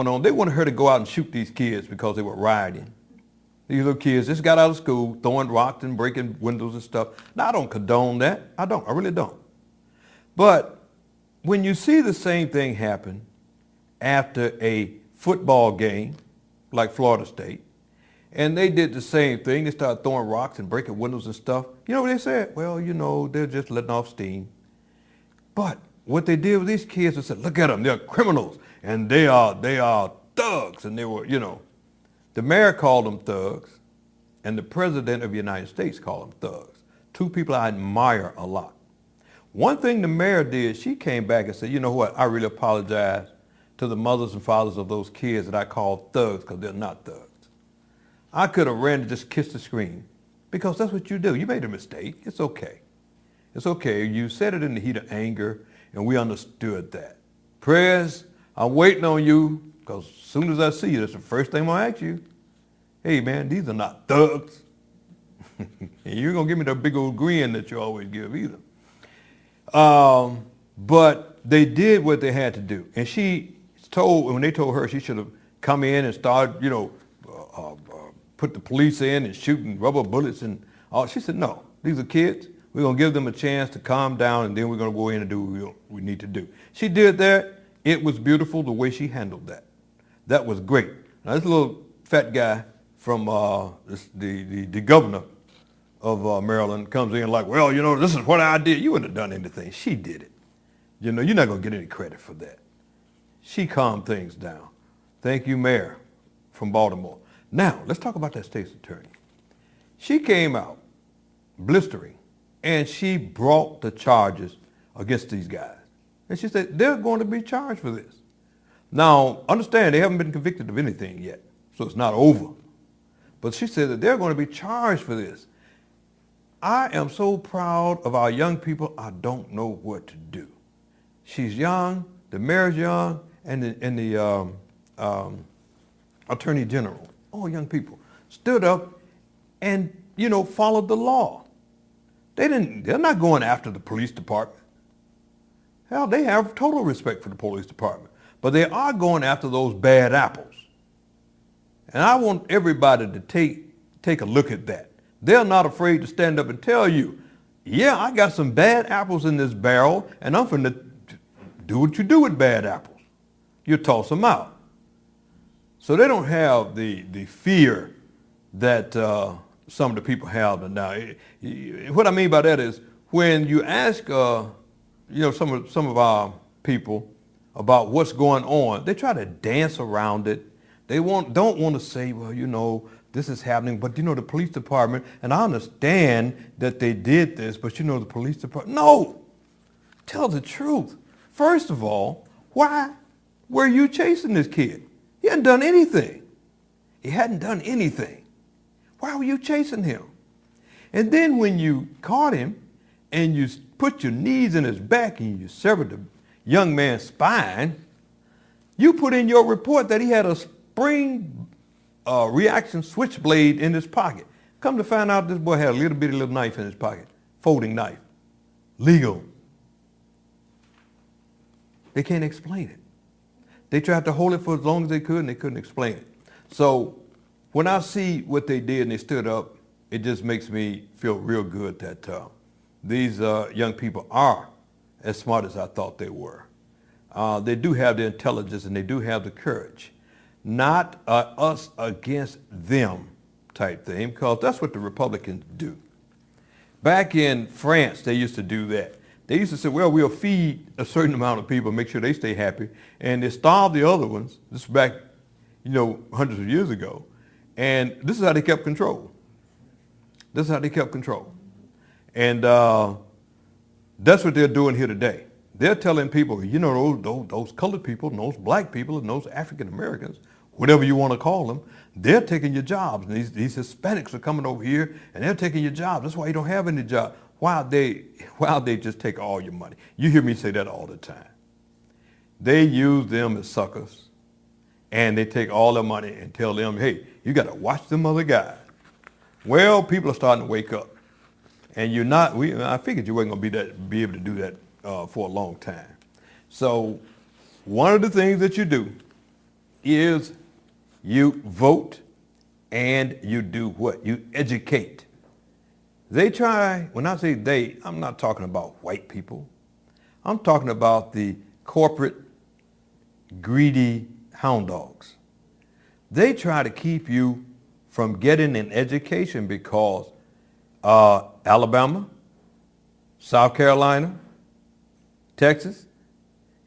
on. They wanted her to go out and shoot these kids because they were rioting. These little kids just got out of school, throwing rocks and breaking windows and stuff. Now, I don't condone that. I don't. I really don't. But when you see the same thing happen after a football game, like Florida State, and they did the same thing, they started throwing rocks and breaking windows and stuff, you know what they said? Well, you know, they're just letting off steam. But what they did with these kids, they said, look at them, they're criminals, and they are thugs, and they were, you know. The mayor called them thugs, and the president of the United States called them thugs. Two people I admire a lot. One thing the mayor did, she came back and said, you know what, I really apologize to the mothers and fathers of those kids that I called thugs because they're not thugs. I could have ran and just kissed the screen because that's what you do. You made a mistake. It's okay. It's okay. You said it in the heat of anger, and we understood that. Prayers, I'm waiting on you because as soon as I see you, that's the first thing I'm going to ask you. Hey, man, these are not thugs. And you're going to give me that big old grin that you always give either. But they did what they had to do. And when they told her she should have come in and started, you know, put the police in and shooting rubber bullets and all, she said, no, these are kids. We're going to give them a chance to calm down, and then we're going to go in and do what we need to do. She did that. It was beautiful the way she handled that. That was great. Now, this little fat guy from the governor of Maryland comes in like, well, you know, this is what I did. You wouldn't have done anything. She did it. You know, you're not going to get any credit for that. She calmed things down. Thank you, Mayor from Baltimore. Now, let's talk about that state's attorney. She came out blistering, and she brought the charges against these guys. And she said, they're going to be charged for this. Now, understand, they haven't been convicted of anything yet, so it's not over. But she said that they're going to be charged for this. I am so proud of our young people, I don't know what to do. She's young, the mayor's young, and the attorney general, all young people, stood up and, you know, followed the law. They're not going after the police department. Hell, they have total respect for the police department. But they are going after those bad apples. And I want everybody to take a look at that. They're not afraid to stand up and tell you, yeah, I got some bad apples in this barrel, and I'm going to do what you do with bad apples. You toss them out. So they don't have the fear that some of the people have now. What I mean by that is when you ask some of our people about what's going on, they try to dance around it. They don't want to say, well, you know, this is happening, but you know, the police department, and I understand that they did this, but you know, the police department, no, tell the truth. First of all, why were you chasing this kid? He hadn't done anything. He hadn't done anything. Why were you chasing him? And then when you caught him and you put your knees in his back and you severed the young man's spine, you put in your report that he had a spring reaction switchblade in his pocket. Come to find out, this boy had a little bitty little knife in his pocket, folding knife. Legal. They can't explain it. They tried to hold it for as long as they could, and they couldn't explain it. So when I see what they did and they stood up, it just makes me feel real good that these young people are as smart as I thought they were. They do have the intelligence and they do have the courage. Not us against them type thing, because that's what the Republicans do. Back in France, they used to do that. They used to say, well, we'll feed a certain amount of people, make sure they stay happy, and they starve the other ones. This is back, you know, hundreds of years ago. And this is how they kept control. This is how they kept control. And that's what they're doing here today. They're telling people, you know, those colored people, and those black people, and those African Americans, whatever you want to call them, they're taking your jobs. And these Hispanics are coming over here, and they're taking your jobs. That's why you don't have any jobs. Why they just take all your money? You hear me say that all the time. They use them as suckers, and they take all their money and tell them, hey, you got to watch them other guys. Well, people are starting to wake up, and you're not. I figured you weren't going to be able to do that for a long time. So, one of the things that you do is you vote and you do what? You educate. They try, when I say they, I'm not talking about white people. I'm talking about the corporate, greedy hound dogs. They try to keep you from getting an education because Alabama, South Carolina, Texas,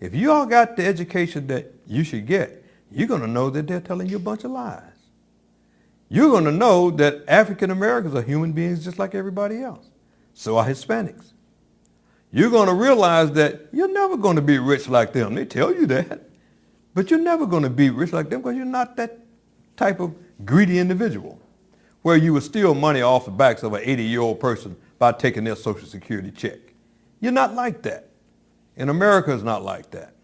if you all got the education that you should get, you're going to know that they're telling you a bunch of lies. You're going to know that African Americans are human beings just like everybody else. So are Hispanics. You're going to realize that you're never going to be rich like them. They tell you that. But you're never going to be rich like them because you're not that type of greedy individual where you would steal money off the backs of an 80-year-old person by taking their Social Security check. You're not like that. And America is not like that.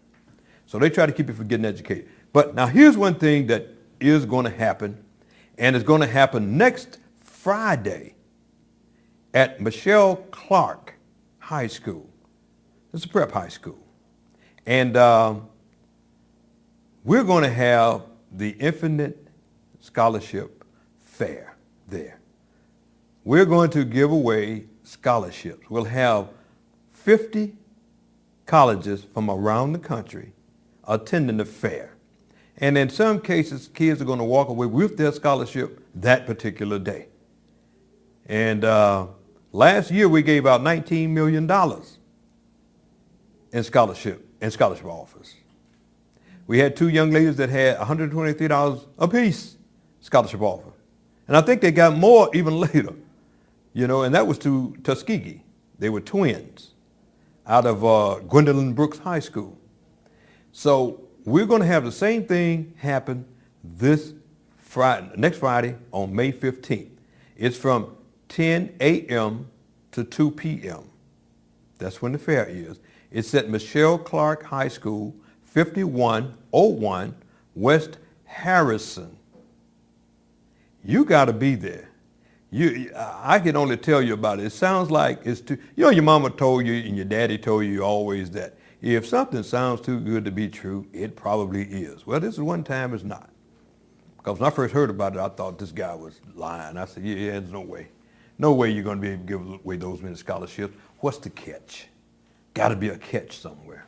So they try to keep you from getting educated. But now here's one thing that is going to happen, and it's going to happen next Friday at Michelle Clark High School. It's a prep high school. And we're going to have the Infinite Scholarship Fair there. We're going to give away scholarships. We'll have 50 colleges from around the country attending the fair. And in some cases, kids are going to walk away with their scholarship that particular day. And last year, we gave out $19 million in scholarship offers. We had two young ladies that had $123 apiece scholarship offer. And I think they got more even later, and that was to Tuskegee. They were twins out of Gwendolyn Brooks High School. So we're going to have the same thing happen next Friday on May 15th. It's from 10 a.m. to 2 p.m. That's when the fair is. It's at Michelle Clark High School, 5101 West Harrison. You got to be there. I can only tell you about it. It sounds like it's too, your mama told you and your daddy told you always that if something sounds too good to be true, it probably is. Well, this is one time it's not. Because when I first heard about it, I thought this guy was lying. I said, yeah, there's no way. No way you're going to be able to give away those many scholarships. What's the catch? Got to be a catch somewhere.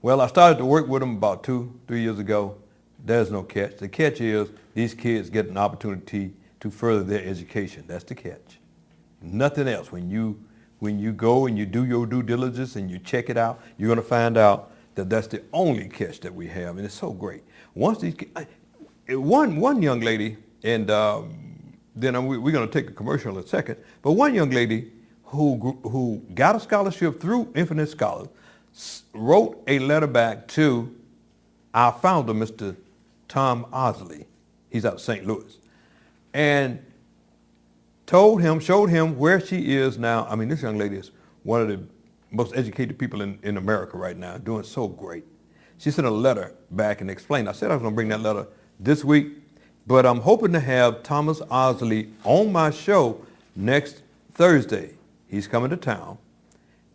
Well, I started to work with them about 2-3 years ago. There's no catch. The catch is these kids get an opportunity to further their education. That's the catch. Nothing else. When you go and you do your due diligence and you check it out, you're going to find out that that's the only catch that we have, and it's so great. Once these one young lady, and then we're going to take a commercial in a second, but one young lady who got a scholarship through Infinite Scholars wrote a letter back to our founder, Mr. Tom Osley. He's out of St. Louis. And showed him where she is now. I mean, this young lady is one of the most educated people in America right now, doing so great. She sent a letter back and explained. I said I was going to bring that letter this week, but I'm hoping to have Thomas Osley on my show next Thursday. He's coming to town,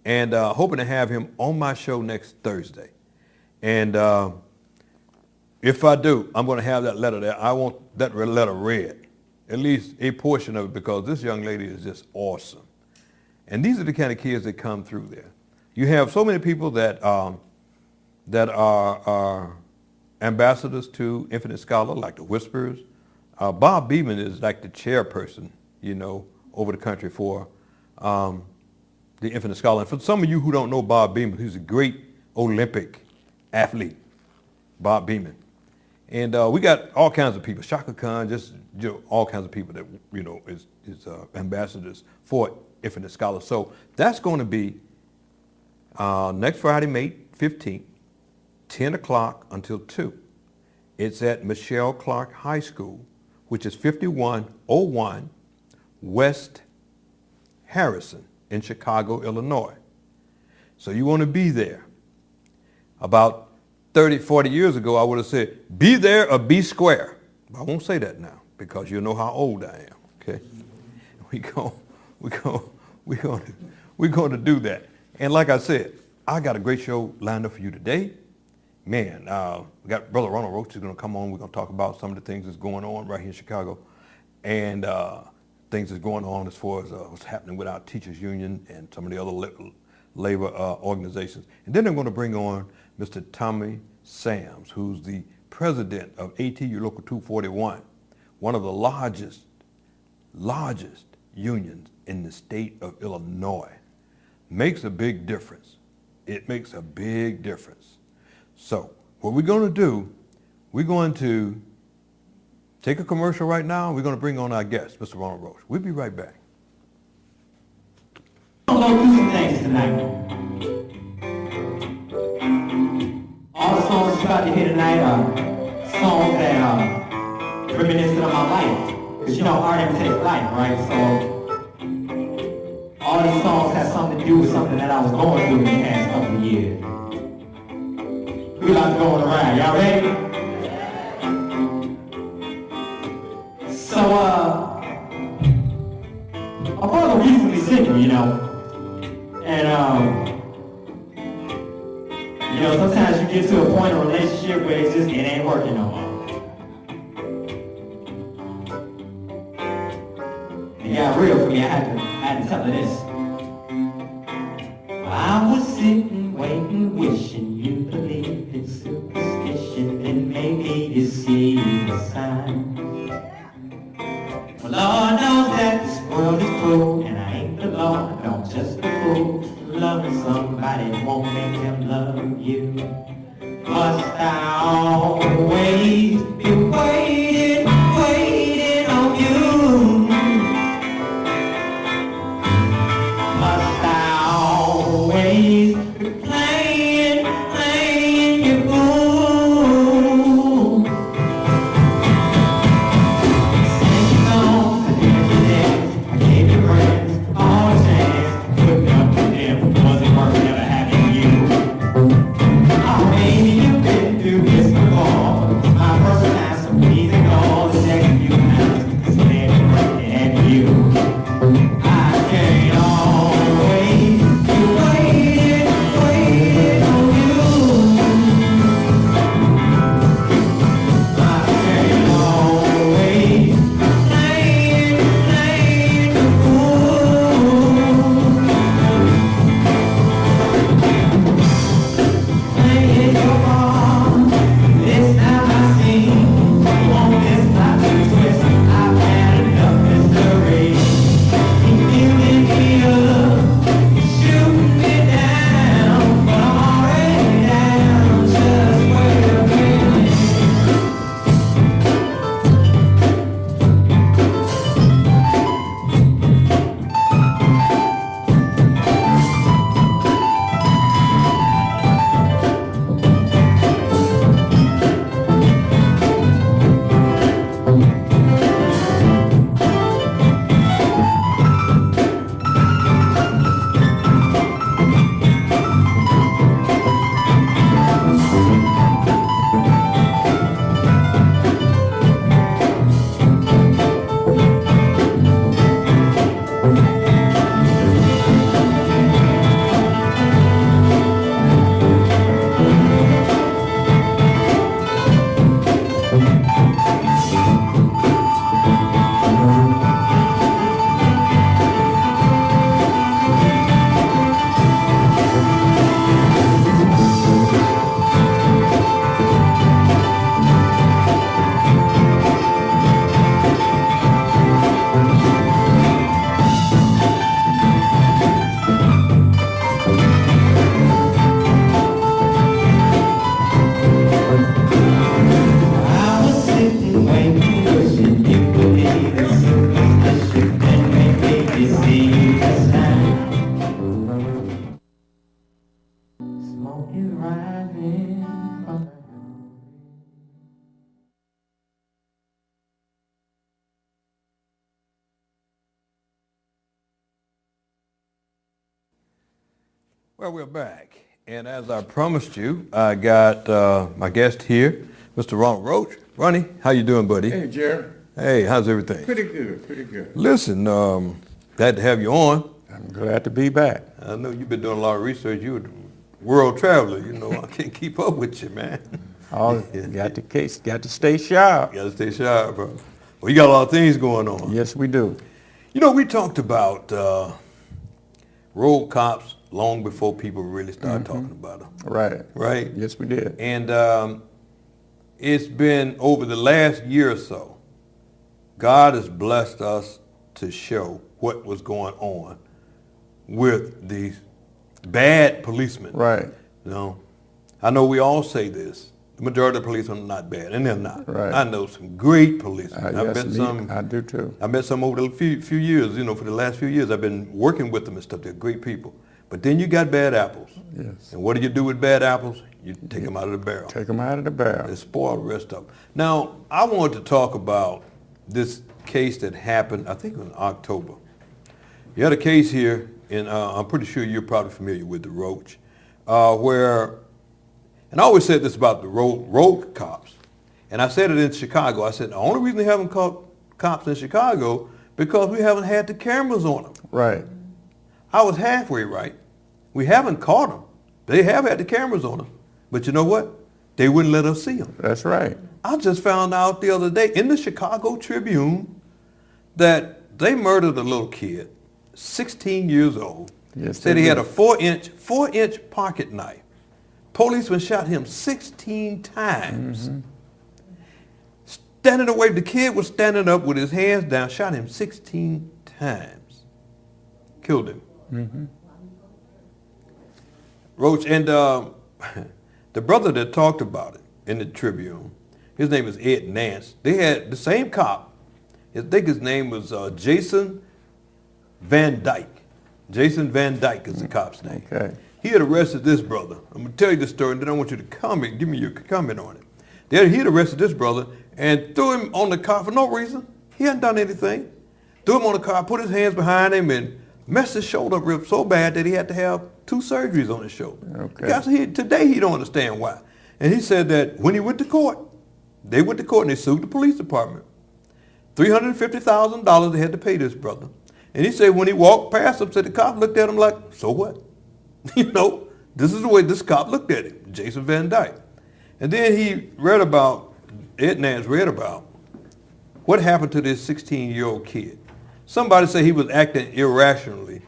and hoping to have him on my show next Thursday. And if I do, I'm going to have that letter there. I want that letter read, at least a portion of it, because this young lady is just awesome. And these are the kind of kids that come through there. You have so many people that are ambassadors to Infinite Scholar, like the Whisperers. Bob Beeman is like the chairperson, over the country for the Infinite Scholar. And for some of you who don't know Bob Beeman, he's a great Olympic athlete, Bob Beeman. And we got all kinds of people, Shaka Khan, just all kinds of people that, is ambassadors for Infinite Scholar. So that's going to be next Friday, May 15th, 10 o'clock until 2. It's at Michelle Clark High School, which is 5101 West Harrison in Chicago, Illinois. So you want to be there. About 30, 40 years ago, I would have said, be there or be square. I won't say that now because you know how old I am, okay? We're going to do that. And like I said, I got a great show lined up for you today. man, we got Brother Ronald Roach is going to come on. We're going to talk about some of the things that's going on right here in Chicago, and things that's going on as far as what's happening with our teachers union and some of the other labor organizations. And then I'm going to bring on Mr. Tommy Sams, who's the president of ATU Local 241, one of the largest unions in the state of Illinois. Makes a big difference. It makes a big difference. So what we're going to do, we're going to take a commercial right now. We're going to bring on our guest, Mr. Ronald Roach. We'll be right back. I'm going to do some things tonight. All the songs you're about to hear tonight are songs that are reminiscent of my life. Because you know, art imitates life, right? So all these songs have something to do with something that I was going through in the past couple of years. We like going around. Y'all ready? So, my brother recently single, you know. And, you know, sometimes you get to a point in a relationship where it ain't working no more. It got real for me. I had to tell her this. I was sitting, waiting, wishing you believed in superstition, and maybe you see the sign. Well, Lord knows that this world is cruel, and I ain't the Lord, no, just a fool. Loving somebody won't make them love you. Must I always be waiting on you? Must I always be playing you fool? Sing songs and dance, I gave you friends all the chance, put up with them, wasn't worth never having you. Oh, maybe you've been through this before. My first time, so please ignore the next few times, cause they're working at you. I can't always be waiting on you. I can't always playing the fool. Playing your part, this time I see you on this plot to twist. I've had enough mystery. Keep building me up, shooting me down, but I'm already down. Just wait a minute. I was sitting, waiting, wishing you believe in superstition, and maybe you see the sign. Smoke is rising from the Well, we're back. And as I promised you, I got my guest here, Mr. Ronald Roach. Ronnie, how you doing, buddy? Hey, Jerry. Hey, how's everything? Pretty good, pretty good. Listen, glad to have you on. I'm glad to be back. I know you've been doing a lot of research. You were world traveler. You know, I can't keep up with you, man. Oh, got to stay sharp. You got to stay sharp, bro. Well, you got a lot of things going on. Yes, we do. You know, we talked about road cops long before people really started talking about them. Right. Right? Yes, we did. And it's been over the last year or so, God has blessed us to show what was going on with these bad policemen. Right. You know, I know we all say this. The majority of the policemen are not bad, and they're not. Right. I know some great policemen. I do too. I met some over the few years, you know, for the last few years. I've been working with them and stuff. They're great people. But then you got bad apples. Yes. And what do you do with bad apples? You take them out of the barrel. Take them out of the barrel. They spoil the rest of them. Now, I wanted to talk about this case that happened, I think in October. You had a case here, and I'm pretty sure you're probably familiar with the Roach, where, and I always said this about the road cops, and I said it in Chicago. I said the only reason they haven't caught cops in Chicago because we haven't had the cameras on them. Right. I was halfway right. We haven't caught them. They have had the cameras on them. But you know what? They wouldn't let us see them. That's right. I just found out the other day in the Chicago Tribune that they murdered a little kid, 16 years old. Yes, Said they he had did. a 4-inch pocket knife. Policeman shot him 16 times. Standing away, the kid was standing up with his hands down, shot him 16 times. Killed him. Roach, and the brother that talked about it in the Tribune, his name is Ed Nance. They had the same cop. I think his name was Jason Van Dyke. Jason Van Dyke is the cop's name. Okay. He had arrested this brother. I'm going to tell you this story, and then I want you to comment, give me your comment on it. He had arrested this brother and threw him on the car for no reason. He hadn't done anything. Threw him on the car, put his hands behind him, and messed his shoulder up so bad that he had to have 2 surgeries on his shoulder. Okay. Because today he don't understand why. And he said that when he went to court, they went to court and they sued the police department. $350,000 they had to pay this brother. And he said when he walked past him, said the cop looked at him like, so what? You know, this is the way this cop looked at him, Jason Van Dyke. And then he read about, Ed Nance read about what happened to this 16-year-old kid. Somebody said he was acting irrationally.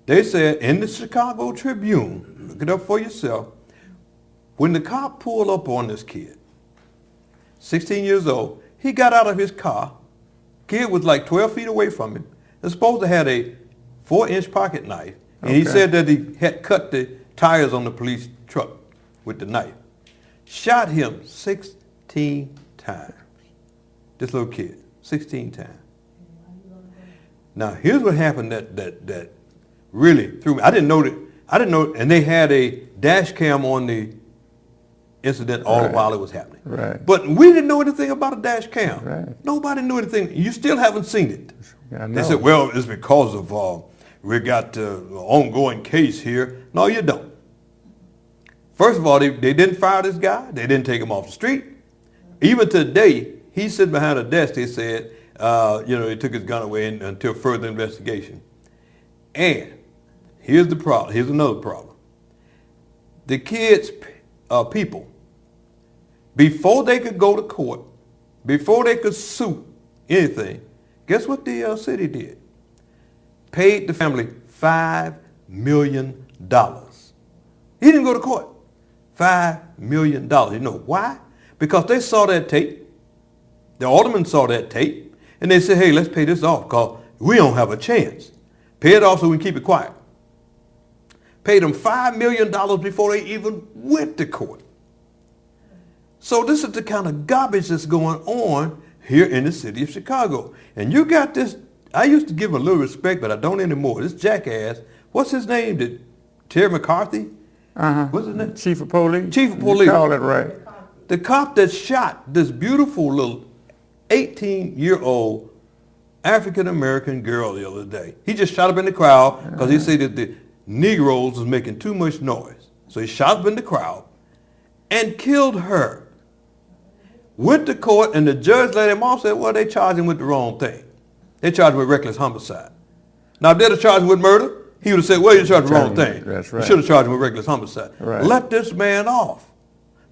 They said in the Chicago Tribune, look it up for yourself, when the cop pulled up on this kid, 16 years old, he got out of his car. Kid was like 12 feet away from him. They're supposed to have a 4-inch pocket knife. And he said that he had cut the tires on the police truck with the knife. Shot him 16 times. This little kid, 16 times. Now here's what happened that really threw me. I didn't know, and they had a dash cam on the incident all while it was happening. Right. But we didn't know anything about a dash cam. Right. Nobody knew anything. You still haven't seen it. I know. They said, well, it's because of we got an ongoing case here. No, you don't. First of all, they didn't fire this guy. They didn't take him off the street. Even today, he's sitting behind a desk. They said, they took his gun away until further investigation. And here's the problem. Here's another problem. The kids' people, before they could go to court, before they could sue anything, guess what the city did? Paid the family $5 million. He didn't go to court. $5 million. You know why? Because they saw that tape. The alderman saw that tape, and they said, hey, let's pay this off because we don't have a chance. Pay it off so we can keep it quiet. Paid them $5 million before they even went to court. So this is the kind of garbage that's going on here in the city of Chicago. And you got this, I used to give him a little respect, but I don't anymore. This jackass, what's his name? Terry McCarthy? What's his name? Chief of Police. Chief of Police. You called it right. The cop that shot this beautiful little 18-year-old African-American girl the other day. He just shot up in the crowd because he said that the Negroes was making too much noise. So he shot up in the crowd and killed her. Went to court and the judge let him off, said, well, they charged him with the wrong thing. They charged him with reckless homicide. Now, if they'd have charged him with murder, he would have said, well, you charged the wrong thing. That's You right. should have charged him with reckless homicide. Right. Let this man off.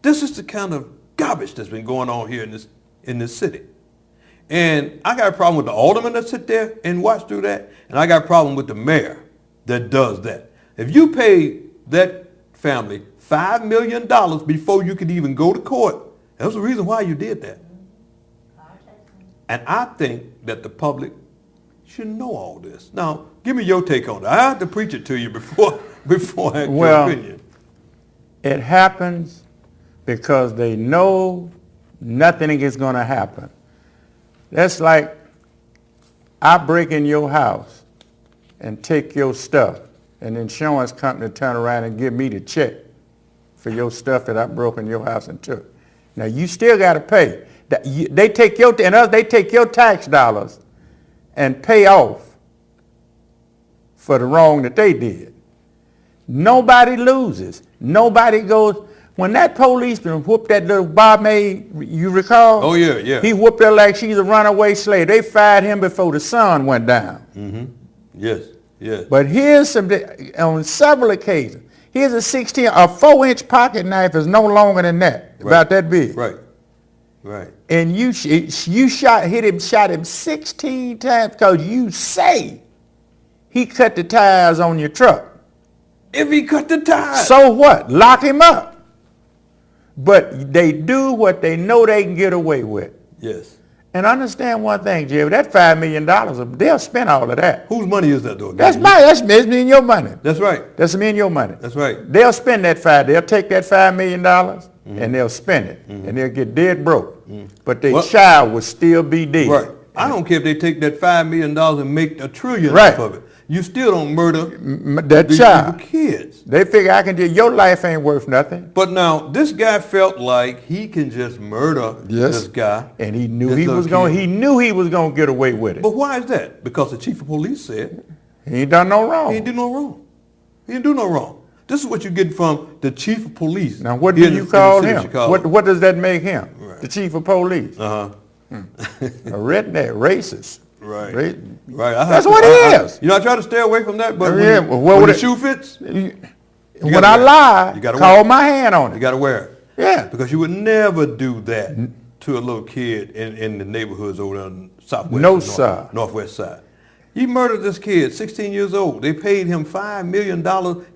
This is the kind of garbage that's been going on here in this city. And I got a problem with the alderman that sit there and watch through that, and I got a problem with the mayor that does that. If you pay that family $5 million before you could even go to court, that's the reason why you did that. And I think that the public should know all this. Now, give me your take on it. I have to preach it to you before I have your opinion. It happens because they know nothing is going to happen. That's like I break in your house and take your stuff, and the insurance company turn around and give me the check for your stuff that I broke in your house and took. Now you still got to pay. They take your tax dollars and pay off for the wrong that they did. Nobody loses. Nobody goes. When that policeman whooped that little barmaid, you recall? Oh, yeah, yeah. He whooped her like she's a runaway slave. They fired him before the sun went down. Mm-hmm. Yes, yes. But here's on several occasions, here's a 4-inch pocket knife is no longer than that, about that big. Right, right. And you shot him 16 times because you say he cut the tires on your truck. If he cut the tires. So what? Lock him up. But they do what they know they can get away with. Yes. And understand one thing, Jerry, that $5 million, they'll spend all of that. Whose money is that, though? That's me and your money. That's right. That's me and your money. That's right. They'll spend that they'll take that $5 million and they'll spend it. And they'll get dead broke. But their child will still be dead. Right. I don't care if they take that $5 million and make $1 trillion Right. off of it. You still don't murder that these child. kids. They figure I can do, your life ain't worth nothing. But now this guy felt like he can just murder this guy. And he knew he was going to get away with it. But why is that? Because the chief of police said He ain't done no wrong. he didn't do no wrong. He didn't do no wrong. This is what you get from the chief of police. Now what do you call him? What does that make him? Right. The chief of police. Uh-huh. A redneck, racist. Right. Right. Right. That's what he is. I try to stay away from that, but Yeah, when the shoe fits, When gotta I wear it. lie, You gotta call wear it. my hand on you it. got to wear it. Yeah. Because you would never do that to a little kid in the neighborhoods over there on southwest, No, north, sir. northwest side. You murdered this kid, 16 years old. They paid him $5 million,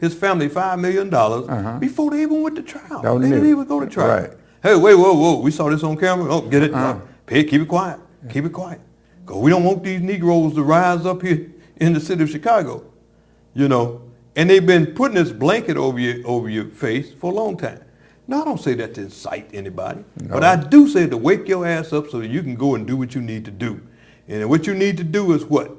his family $5 million before they even went to trial. They didn't even go to trial. Right. Hey, wait, whoa, we saw this on camera. Oh, get it. Pay it, keep it quiet. Keep it quiet. Because we don't want these Negroes to rise up here in the city of Chicago, And they've been putting this blanket over your face for a long time. Now, I don't say that to incite anybody, but I do say to wake your ass up so that you can go and do what you need to do. And what you need to do is what?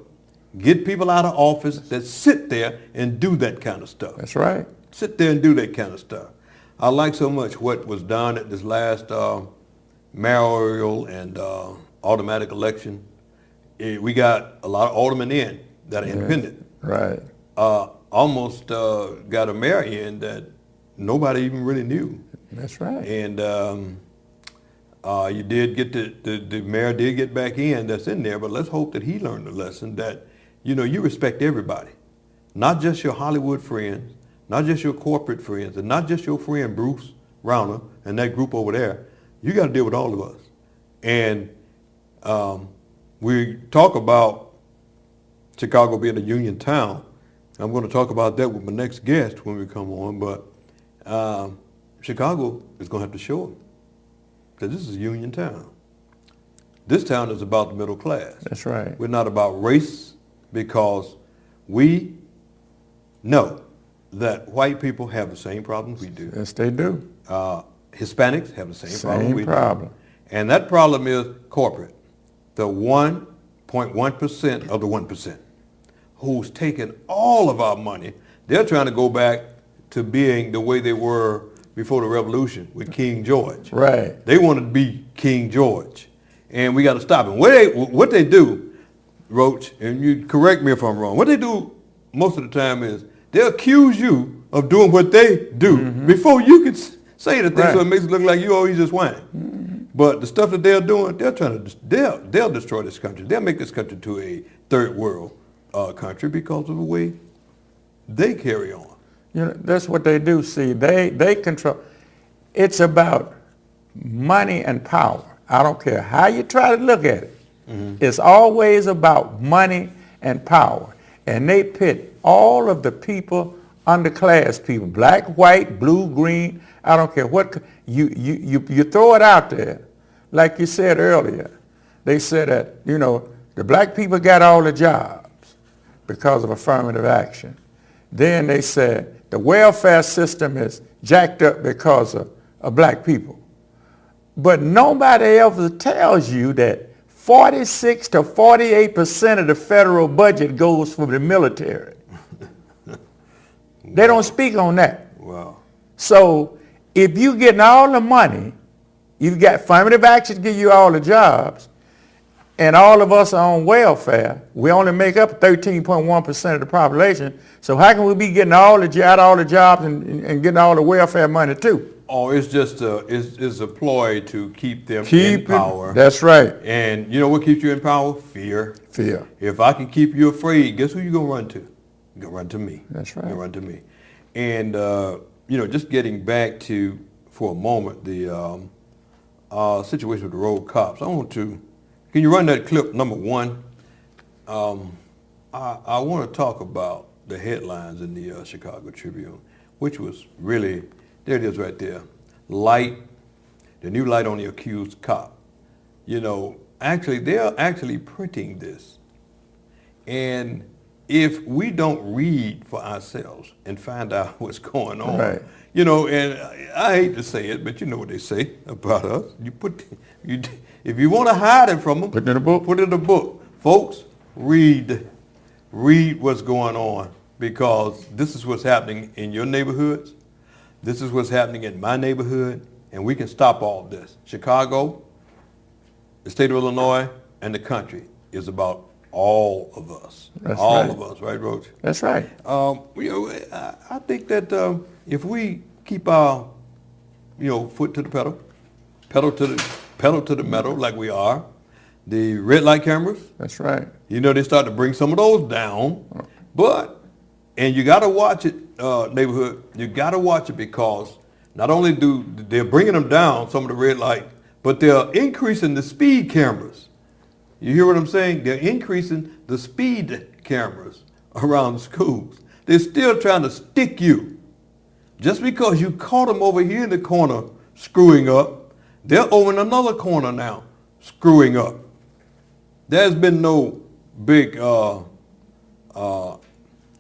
Get people out of office that sit there and do that kind of stuff. That's right. Sit there and do that kind of stuff. I like so much what was done at this last mayoral and automatic election. We got a lot of aldermen in that are independent. Right. Almost got a mayor in that nobody even really knew. That's right. And you did get the mayor did get back in that's in there, but let's hope that he learned the lesson that, you respect everybody. Not just your Hollywood friends, not just your corporate friends, and not just your friend Bruce Rauner and that group over there. You got to deal with all of us. And we talk about Chicago being a union town. I'm going to talk about that with my next guest when we come on, but Chicago is going to have to show them that this is a union town. This town is about the middle class. That's right. We're not about race because we know that white people have the same problems we do. Yes, they do. Hispanics have the same problem we problem. do. And that problem is corporate. The 1.1% of the 1% who's taken all of our money. They're trying to go back to being the way they were before the revolution with King George. Right. They want to be King George. And we got to stop them. What they do, Roach, and you correct me if I'm wrong, what they do most of the time is they'll accuse you of doing what they do before you can say the thing, so it makes it look like you always just whining. But the stuff that they're doing, they'll destroy this country. They'll make this country to a third world country because of the way they carry on. You know, that's what they do. See, they control. It's about money and power. I don't care how you try to look at it. It's always about money and power. And they pit all of the people, underclass people, black, white, blue, green, I don't care what, you throw it out there. Like you said earlier, they said that, you know, the black people got all the jobs because of affirmative action. Then they said the welfare system is jacked up because of black people. But nobody ever tells you that 46 to 48% of the federal budget goes for the military. They don't speak on that. Wow. So if you getting all the money, you've got affirmative action to give you all the jobs, and all of us are on welfare, we only make up 13.1% of the population. So how can we be getting all the jobs and getting all the welfare money too? Oh, it's just it's a ploy to keep them in power. That's right. And you know what keeps you in power? Fear. Fear. If I can keep you afraid, guess who you're gonna run to? You're gonna run to me. That's right. You're gonna run to me. And you know, just getting back to for a moment the situation with the road cops. I want to. Can you run that clip number 1? I want to talk about the headlines in the Chicago Tribune, which was really, there it is right there. Light, the new light on the accused cop. You know, actually, they're actually printing this. And if we don't read for ourselves and find out what's going on, right. You know, and I hate to say it, but you know what they say about us. If you want to hide it from them, put it in a book. Put it in a book. Folks, read what's going on, because this is what's happening in your neighborhoods. This is what's happening in my neighborhood, and we can stop all this. Chicago, the state of Illinois, and the country is about all of us. That's all right. of us, right, Roach? That's right. You know, I think that if we keep our, you know, foot to the pedal to the metal like we are, the red light cameras. That's right. You know, they start to bring some of those down, and you got to watch it, neighborhood. You got to watch it, because not only they're bringing them down, some of the red light, but they're increasing the speed cameras. You hear what I'm saying? They're increasing the speed cameras around the schools. They're still trying to stick you. Just because you caught them over here in the corner screwing up, they're over in another corner now screwing up. There's been no big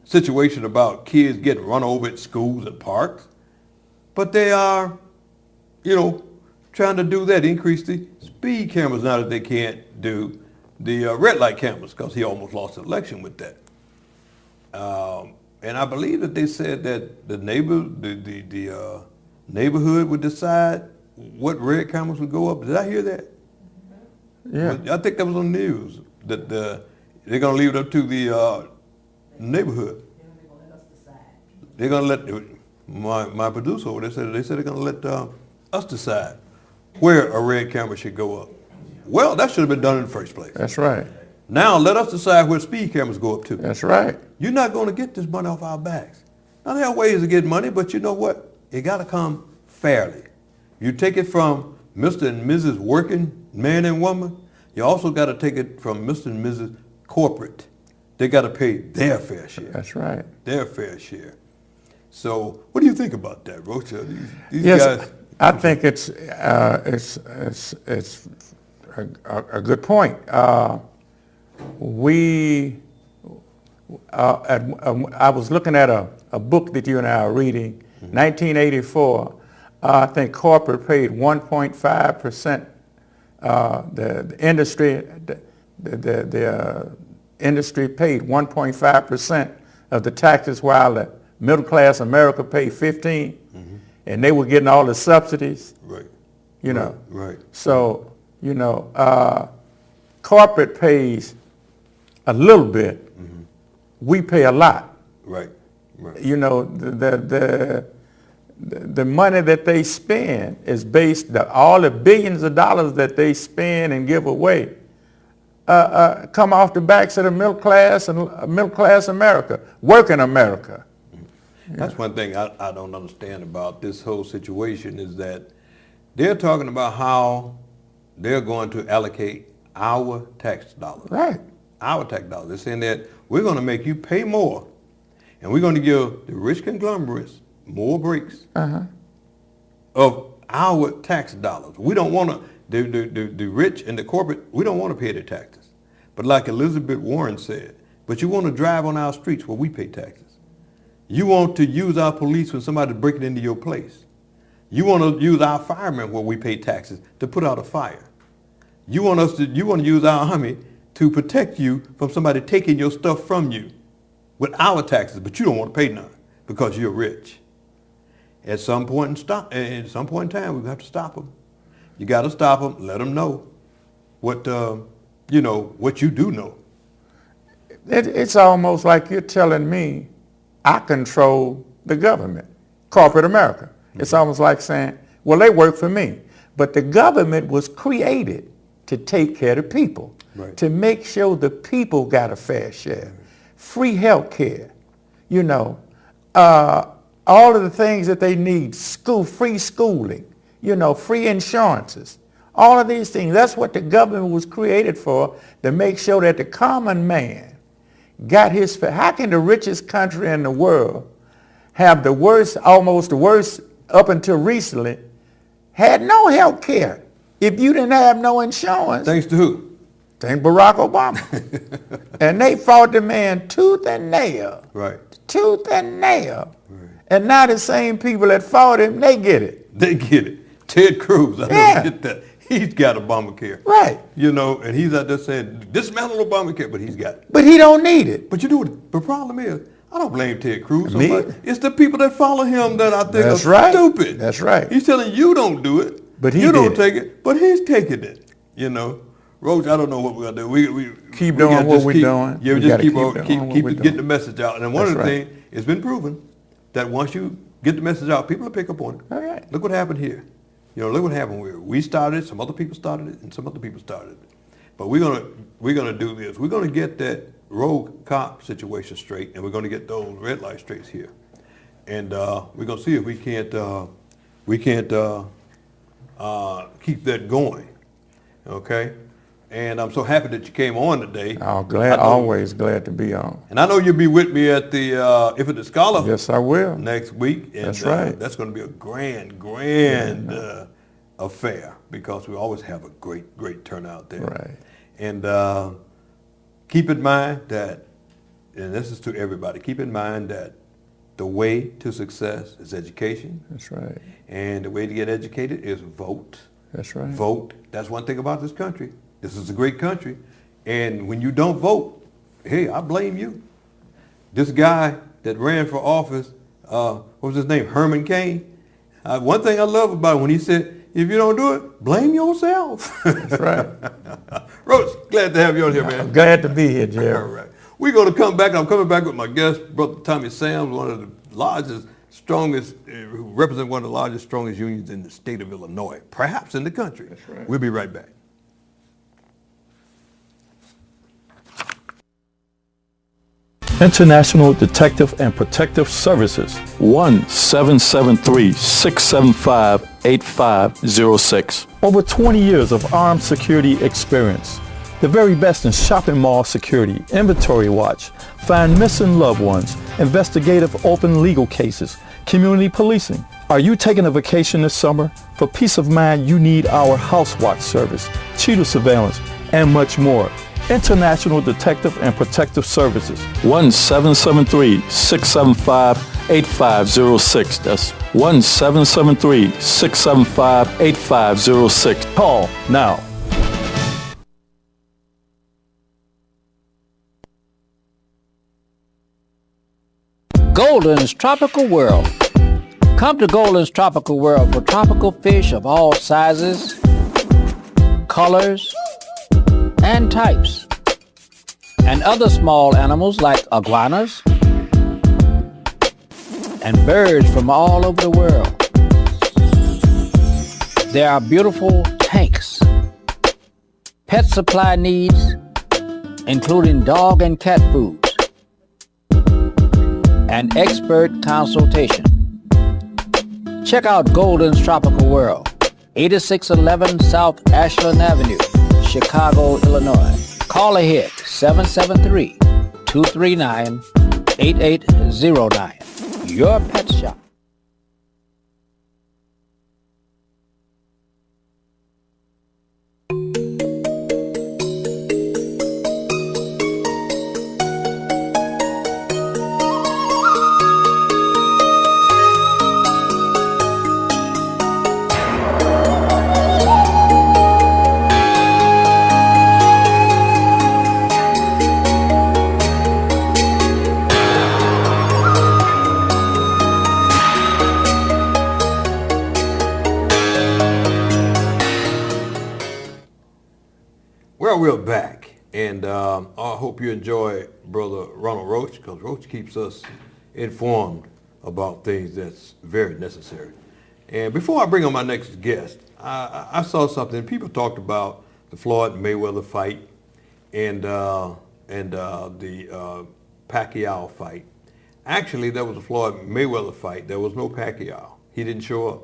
situation about kids getting run over at schools and parks, but they are, you know, trying to do that, increase the speed cameras now that they can't do the red light cameras, because he almost lost the election with that. And I believe that they said that the neighborhood would decide what red cameras would go up. Did I hear that? Yeah. I think that was on the news, that they're going to leave it up to the neighborhood. They're going to let my producer over there they said they're going to let us decide where a red camera should go up. Well, that should have been done in the first place. That's right. Now let us decide where speed cameras go up to. That's right. You're not going to get this money off our backs. Now, there are ways to get money, but you know what? It got to come fairly. You take it from Mr. and Mrs. working man and woman. You also got to take it from Mr. and Mrs. corporate. They got to pay their fair share. That's right. Their fair share. So, what do you think about that, Rocha? These Yes, guys. I think it's a good point. I was looking at a book that you and I are reading, 1984. I think corporate paid 1.5%. The industry paid 1.5% of the taxes, while the middle class America paid 15, and they were getting all the subsidies. Right. You know. Right. So, you know, corporate pays a little bit. We pay a lot. Right. Right. You know, the money that they spend is based, all the billions of dollars that they spend and give away come off the backs of the middle class and middle class America, working America. That's one thing I don't understand about this whole situation is that they're talking about how they're going to allocate our tax dollars. Right. Our tax dollars. They're saying that we're going to make you pay more, and we're going to give the rich conglomerates more breaks of our tax dollars. We don't want to, the rich and the corporate, we don't want to pay their taxes. But like Elizabeth Warren said, but you want to drive on our streets where we pay taxes. You want to use our police when somebody's breaking into your place. You want to use our firemen where we pay taxes to put out a fire. You want to use our army to protect you from somebody taking your stuff from you with our taxes, but you don't want to pay none because you're rich. At some point in time, we have to stop them. You got to stop them. Let them know what what you do know. It's almost like you're telling me I control the government, corporate America. It's almost like saying, well, they work for me. But the government was created to take care of the people, to make sure the people got a fair share. Free health care, all of the things that they need, free schooling, free insurances, all of these things. That's what the government was created for, to make sure that the common man got his fair. How can the richest country in the world have the worst, almost the worst up until recently, had no health care if you didn't have no insurance? Thanks to who? Thank Barack Obama. And they fought the man tooth and nail. Right. Tooth and nail. Right. And now the same people that fought him, they get it. They get it. Ted Cruz, I don't get that. He's got Obamacare. Right. And he's out there saying, dismantle Obamacare, but he's got it. But he don't need it. But the problem is, I don't blame Ted Cruz so much. It's the people that follow him that I think are stupid. That's right. He's telling you don't do it, but you don't take it, but he's taking it. Roach, I don't know what we're gonna do. We keep doing what we're doing. Yeah, we just keep getting the message out. And one of the things, it's been proven that once you get the message out, people will pick up on it. All right. Look what happened here. Look what happened here. We started it, some other people started it, and some other people started it. But we're gonna do this. We're gonna get that rogue cop situation straight, and we're gonna get those red light straights here. And we're gonna see if we can't keep that going. Okay? And I'm so happy that you came on today. Always glad to be on. And I know you'll be with me at the If It's a Scholar. Yes, I will. Next week. And, that's right. That's going to be a grand affair, because we always have a great turnout there. Right. And keep in mind that, and this is to everybody, keep in mind that the way to success is education. That's right. And the way to get educated is vote. That's right. Vote. That's one thing about this country. This is a great country. And when you don't vote, hey, I blame you. This guy that ran for office, what was his name? Herman Cain. One thing I love about him, when he said, if you don't do it, blame yourself. That's right. Roach, glad to have you on here, man. I'm glad to be here, Jerry. All right. We're going to come back. I'm coming back with my guest, Brother Tommy Sams, one of the largest, strongest, who represents one of the largest, strongest unions in the state of Illinois, perhaps in the country. That's right. We'll be right back. International Detective and Protective Services, 1-773-675-8506. Over 20 years of armed security experience. The very best in shopping mall security, inventory watch, find missing loved ones, investigative open legal cases, community policing. Are you taking a vacation this summer? For peace of mind, you need our House Watch service, cheetah surveillance, and much more. International Detective and Protective Services, 1-773-675-8506. That's 1-773-675-8506. Call now. Golden's Tropical World. Come to Golden's Tropical World for tropical fish of all sizes, colors, and types, and other small animals like iguanas and birds from all over the world. There are beautiful tanks, pet supply needs, including dog and cat foods, and expert consultation. Check out Golden's Tropical World, 8611 South Ashland Avenue, Chicago, Illinois. Call ahead, 773-239-8809. Your Pet Shop. Well, we're back, and I hope you enjoy Brother Ronald Roach, because Roach keeps us informed about things that's very necessary. And before I bring on my next guest, I saw something. People talked about the Floyd Mayweather fight and the Pacquiao fight. Actually, that was a Floyd Mayweather fight. There was no Pacquiao. He didn't show up.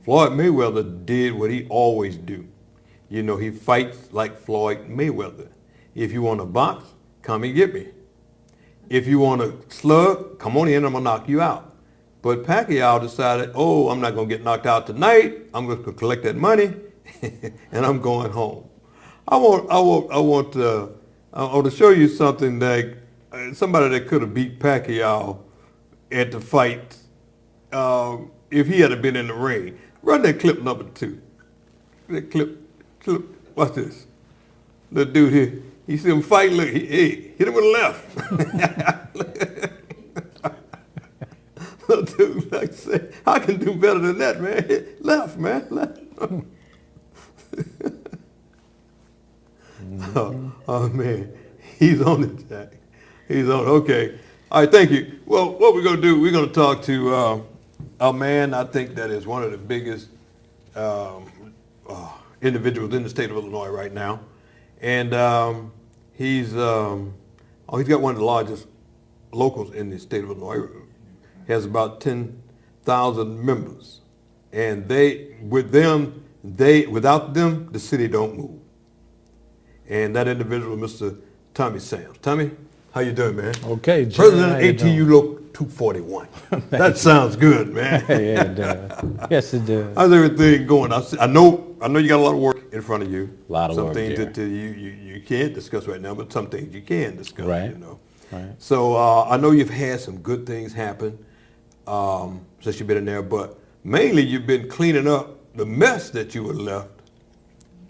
Floyd Mayweather did what he always do. You know, he fights like Floyd Mayweather. If you want to box, come and get me. If you want to slug, come on in, I'm going to knock you out. But Pacquiao decided, oh, I'm not going to get knocked out tonight. I'm going to collect that money, and I'm going home. I want to show you something that somebody that could have beat Pacquiao at the fight if he had been in the ring. Run that clip number 2. That clip. Watch this. The dude here, he see him fight. Look, hit him with the left. Little dude, like I say, I can do better than that, man. Left, man. Left. Oh, man, he's on it, Jack. He's on. Okay. All right, thank you. Well, what we're gonna do? We're gonna talk to a man I think that is one of the biggest individuals in the state of Illinois right now, and he's got one of the largest locals in the state of Illinois. He has about 10,000 members, and without them, the city don't move. And that individual is Mr. Tommy Sams. Tommy, how you doing, man? Okay, Jim. President of ATU Local 241. That sounds good, man. Yeah, it does. Yes, it does. How's everything going? I know you got a lot of work in front of you. A lot of some work, things yeah. that you can't discuss right now, but some things you can discuss. Right. You know. Right. So I know you've had some good things happen since you've been in there, but mainly you've been cleaning up the mess that you were left.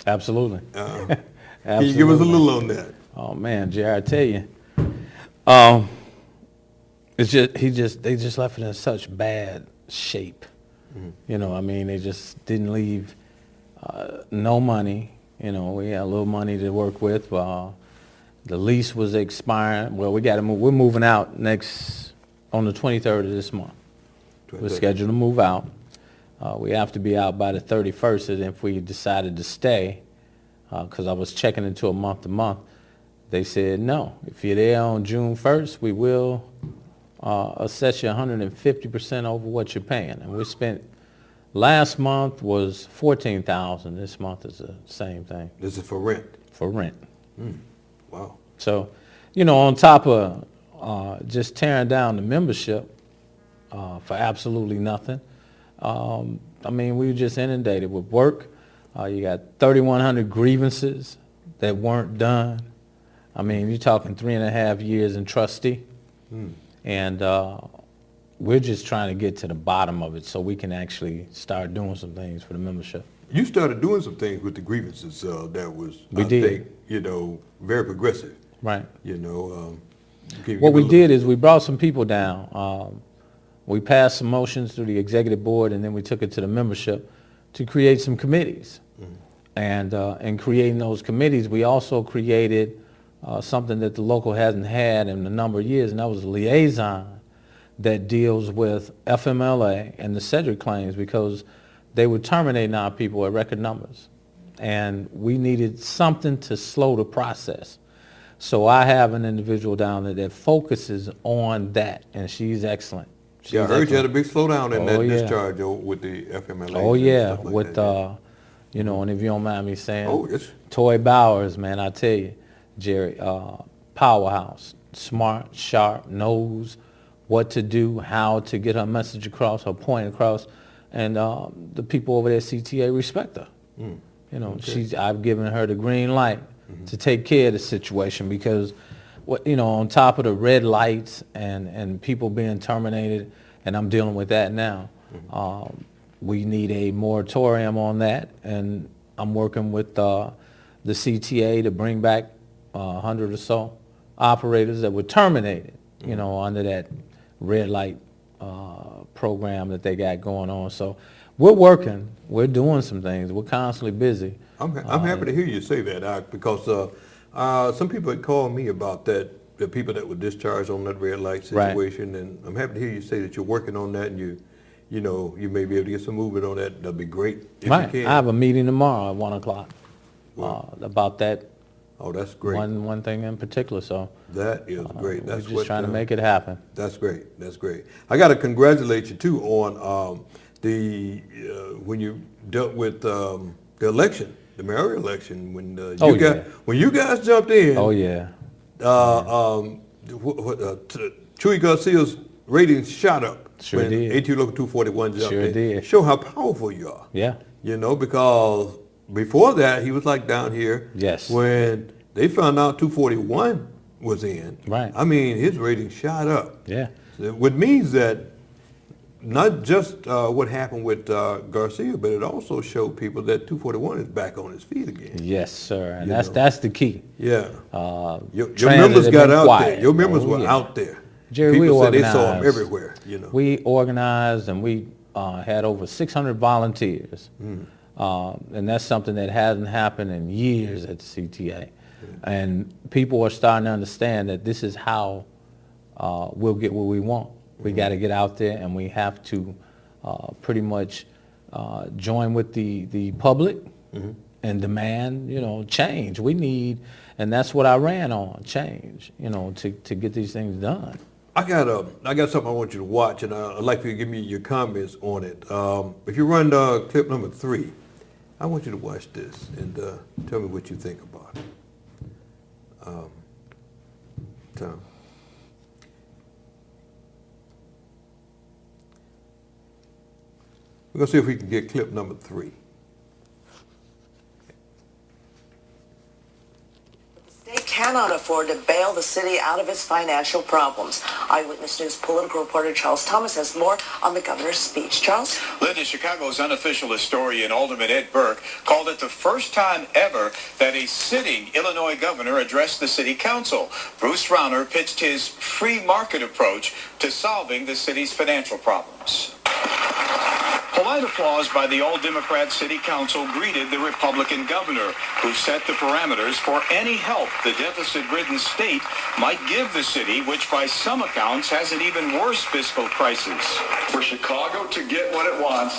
Absolutely. Can you give us a little on that? Oh man, Jerry, I tell you, they just left it in such bad shape. Mm-hmm. You know, I mean, they just didn't leave no money. You know, we had a little money to work with. The lease was expiring. Well, we got to move. We're moving out on the 23rd of this month. 23rd. We're scheduled to move out. We have to be out by the 31st, and if we decided to stay, because I was checking into a month-to-month, they said, no, if you're there on June 1st, we will assess you 150% over what you're paying. And we spent, last month was $14,000. This month is the same thing. This is for rent? For rent. Wow. So, you know, on top of just tearing down the membership for absolutely nothing, I mean, we were just inundated with work. You got 3,100 grievances that weren't done. I mean, you're talking 3.5 years in trustee. And we're just trying to get to the bottom of it so we can actually start doing some things for the membership. You started doing some things with the grievances that was, I think, you know, very progressive. Right. You know. What we did is we brought some people down. We passed some motions through the executive board, and then we took it to the membership to create some committees. And in creating those committees, we also created something that the local hasn't had in a number of years, and that was a liaison that deals with FMLA and the Cedric claims, because they were terminating our people at record numbers. And we needed something to slow the process. So I have an individual down there that focuses on that, and she's excellent. Yeah, I heard you had a big slowdown in that yeah. discharge with the FMLA. Oh yeah, stuff like with that, you know, and if you don't mind me saying, yes. Toy Bowers, man, I tell you, Jerry, powerhouse, smart, sharp, knows what to do, how to get her message across, her point across, and the people over there at CTA respect her. You know, I've given her the green light to take care of the situation, because you know, on top of the red lights and people being terminated, and I'm dealing with that now, we need a moratorium on that, and I'm working with the CTA to bring back 100 or so operators that were terminated, you know, under that red light program that they got going on. So we're working, we're doing some things, we're constantly busy. I'm happy to hear you say that, because some people had called me about that, the people that were discharged on that red light situation, right. And I'm happy to hear you say that you're working on that, and you know, you may be able to get some movement on that. That'd be great if you can. I have a meeting tomorrow at 1 o'clock about that. Oh, that's great. One thing in particular. So that is great. That's we're just trying to make it happen. That's great. That's great. I got to congratulate you too on when you dealt with the election, the mayoral election, when you guys jumped in. Oh yeah. Chuy Garcia's ratings shot up. Sure when did. ATU Local 241 jumped in. Did. Show how powerful you are. Yeah. You know, because before that, he was like down here. Yes. When they found out 241 was in. Right. I mean, his ratings shot up. Yeah. Which means that not just what happened with Garcia, but it also showed people that 241 is back on his feet again. Yes, sir. And that's the key. Yeah. Your members got out there. Your members were out there. Jerry, people we said organized. They saw him everywhere. You know. We organized, and we had over 600 volunteers. And that's something that hasn't happened in years at the CTA. And people are starting to understand that this is how we'll get what we want. We got to get out there, and we have to pretty much join with the public and demand, you know, change. We need, and that's what I ran on, change, you know, to get these things done. I got something I want you to watch, and I'd like for you to give me your comments on it. If you run clip number 3, I want you to watch this and tell me what you think about it. Tom. We're going to see if we can get clip number 3. They cannot afford to bail the city out of its financial problems. Eyewitness News political reporter Charles Thomas has more on the governor's speech. Charles? Linda, Chicago's unofficial historian Alderman Ed Burke called it the first time ever that a sitting Illinois governor addressed the city council. Bruce Rauner pitched his free market approach to solving the city's financial problems. Polite applause by the all-Democrat city council greeted the Republican governor, who set the parameters for any help the deficit-ridden state might give the city, which by some accounts has an even worse fiscal crisis. For Chicago to get what it wants,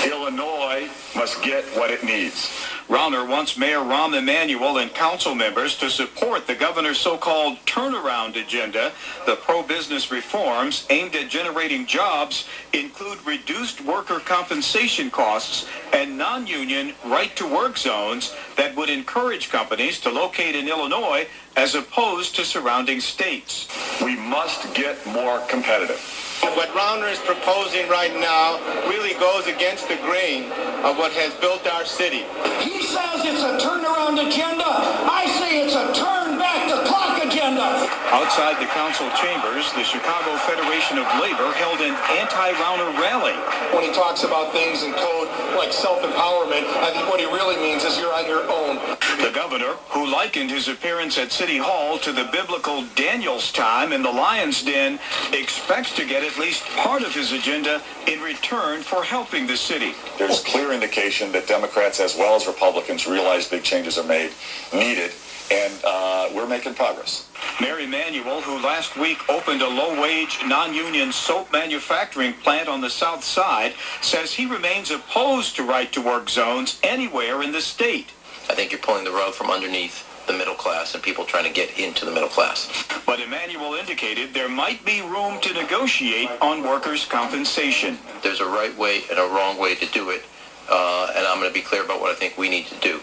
Illinois must get what it needs. Rauner wants Mayor Rahm Emanuel and council members to support the governor's so-called turnaround agenda. The pro-business reforms aimed at generating jobs include reduced worker compensation costs and non-union right-to-work zones that would encourage companies to locate in Illinois as opposed to surrounding states. We must get more competitive. What Rauner is proposing right now really goes against the grain of what has built our city. He says it's a turnaround agenda. I say it's a turn back the clock agenda. Outside the council chambers, the Chicago Federation of Labor held an anti-Rauner rally. When he talks about things in code like self-empowerment, I think what he really means is you're on your own. The governor, who likened his appearance at City Hall to the biblical Daniel's time in the lion's den, expects to get at least part of his agenda in return for helping the city. There's clear indication that Democrats as well as Republicans realize big changes are needed, and we're making progress. Mayor Emanuel, who last week opened a low-wage, non-union soap manufacturing plant on the south side, says he remains opposed to right-to-work zones anywhere in the state. I think you're pulling the rug from underneath the middle class and people trying to get into the middle class. But Emmanuel indicated there might be room to negotiate on workers' compensation. There's a right way and a wrong way to do it, and I'm going to be clear about what I think we need to do.